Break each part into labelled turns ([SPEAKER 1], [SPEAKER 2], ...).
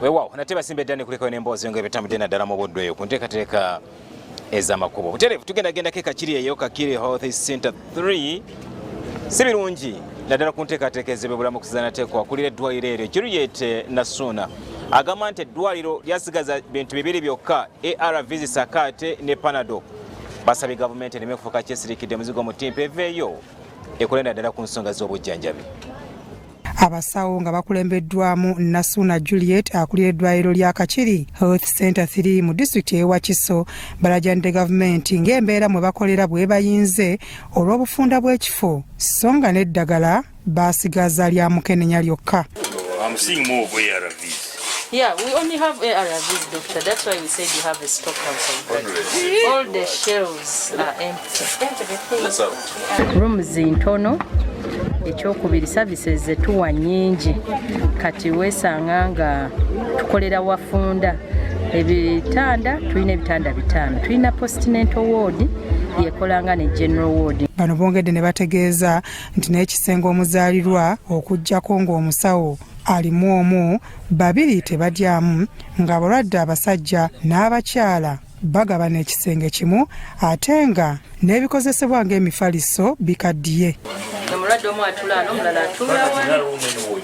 [SPEAKER 1] Weewaawo nateba simbe ddani kulekayo n'emboozi nga ebitambudde naddala mu buddo eyo ku nteekateeka ez'amakubo. Butereevu tugendako Kakiri eyo KAKIRI Health Center III si birungi naddala ku nteekateeka ez'ebyobulamu okuzaanateekwa akulira eddwaliro eryo Juliet Nasuna agamba nti eddwaliro lyasigaza bintu bibiri byokka ARVs sakate ne panado. Basabye gavumenti ereme kufuuka kyesirikidde muzigo mutimpa eveeyo ekole naddala ku nsonga z'obujjanjabi.
[SPEAKER 2] Abasawo nga bakulembeddwamu Nasuna Juliet akulira eddwaliro lya KAKIRI Health Center III mu disitulikiti y'e Wakiso balajjanidde gavumenti ng'embeera mwe bakolera bwe bayinze olw'obufunda bw'ekifo so nga n'eddagala baasigaza lya mukenenya lyokka.
[SPEAKER 3] I'm seeing more of ARVs.
[SPEAKER 4] Yeah, we only have ARVs, doctor. That's why we said you have a stockhouse of that. All the shelves are empty. Rooms ntono. Ekyokubiri services zetuwa nnyingi kati weesanga nga tukolera wafunda ebitanda tulina ebitanda 5 tulina postnatal ward yekolanga ne general ward. Bano bongedde ne bategeeza nti n'ekisenge omuzaalirwa okuggyako ng'omusawo alimu omu babiri tebadyamu ng'abalwadde abasajja n'abakyala bagabana ekisenge kimu ate nga n'ebikozesebwa ng'emifaliso bikaddiye. Omulwadde omu atulaano omulala atula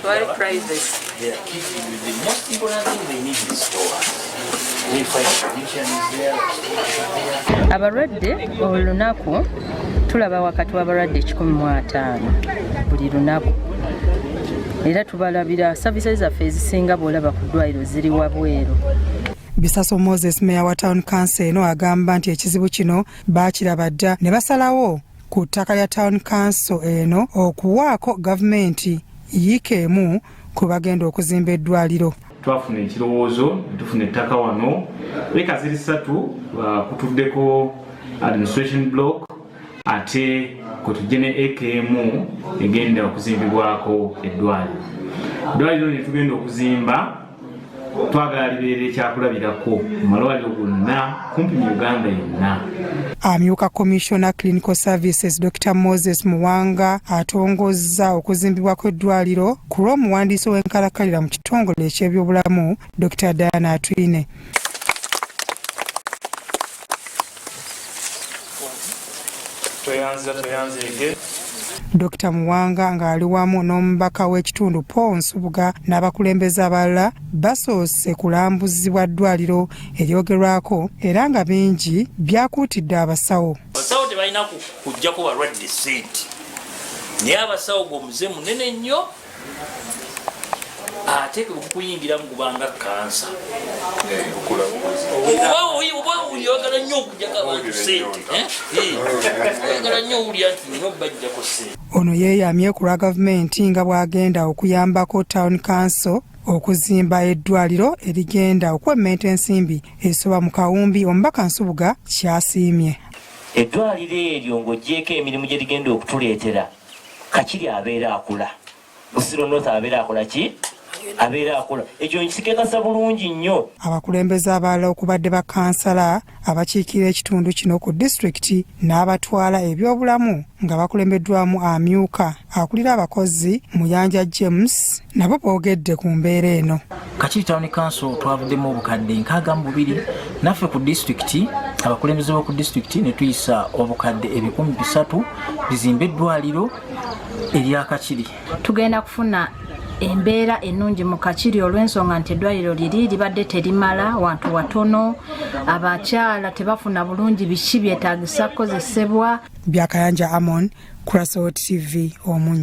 [SPEAKER 4] twali privacy. Abalwadde olunaku tulaba wakati w'abalwadde 150 buli lunaku. Era tubalabira services zaffe ezisinga bw'olaba ku ddwaliro ziri wabweru.
[SPEAKER 2] Bisaso Moses Mayor wa Town Council eno agamba nti ekizibu kino baakiraba dda ne basalawo ku ttaka lya Town Council eno okuwaako gavumenti yiikeemu ku bagenda okuzimba eddwaliro.
[SPEAKER 5] Twafuna ekirowoozo tufuna ettaka wano eka ziri 3 kutuddeko administration block ate kutujje ne ekemu egenda okuzimbibwako eddwaliro. Eddwaliro ne tugenda okuzimba twagala libeera ekyakulabirako mu malwaliro gonna kumpi mu Uganda yonna.
[SPEAKER 2] Amyuka Commissioner Clinical Services Dr. Moses Muwanga atongozza okuzimbibwa kw'eddwaliro ku lw'omuwandiisi w'enkalakalira mu kitongole eky'ebyobulamu Dr. Diana Atwine. Dr. Muwanga ng'ali wamu n'omubaka w'ekitundu Paul Nsubuga n'abakulembeze abalala basoose kulambuzibwa ddwaliro eryogerwako era nga bingi byakuutidde abasawo.
[SPEAKER 3] Abasawo tebalina kujjako balwadde ssente naye abasawo g'omuze munene nnyo ate kuyingira mu kubanga kansa. Oba oyagala nnyo okujjako abantu ssente oyagala nnyo owulira nti nina obbajjako ssente.
[SPEAKER 2] Ono yeeyamye ku lwa gavumenti nga bw'agenda okuyambako Town Council okuzimba eddwaliro erigenda okwemmenta ensimbi esoba mu kawumbi. Omubaka Nsubuga kyasiimye.
[SPEAKER 6] Eddwaliro eryo ng'oggyeko emirimu gye ligenda okutuleetera KAKIRI abeera akula. Busiro North abeera akola ki? Abeera akola. Ekyo nkikekasa bulungi nnyo. Abakulembeze abalala okubadde bakansala abakiikira ekitundu kino ku disitulikiti n'abatwala ebyobulamu nga bakulembeddwamu amyuka akulira abakozi Muyanja James nabo boogedde ku mbeera eno.
[SPEAKER 7] KAKIRI Town Council twavuddemu obukadde 62 naffe ku disitulikiti abakulembeze b'oku disitulikiti ne tuyisa obukadde 300 bizimbe eddwaliro erya KAKIRI.
[SPEAKER 8] Tugenda kufuna embeera ennungi mu KAKIRI olw'ensonga nti eddwaliro liri libadde terimala wantu watono abakyala tebafuna bulungi biki byetaagisa kukozesebwa. Byakayanja Amon, Kurasot TV Omunyi.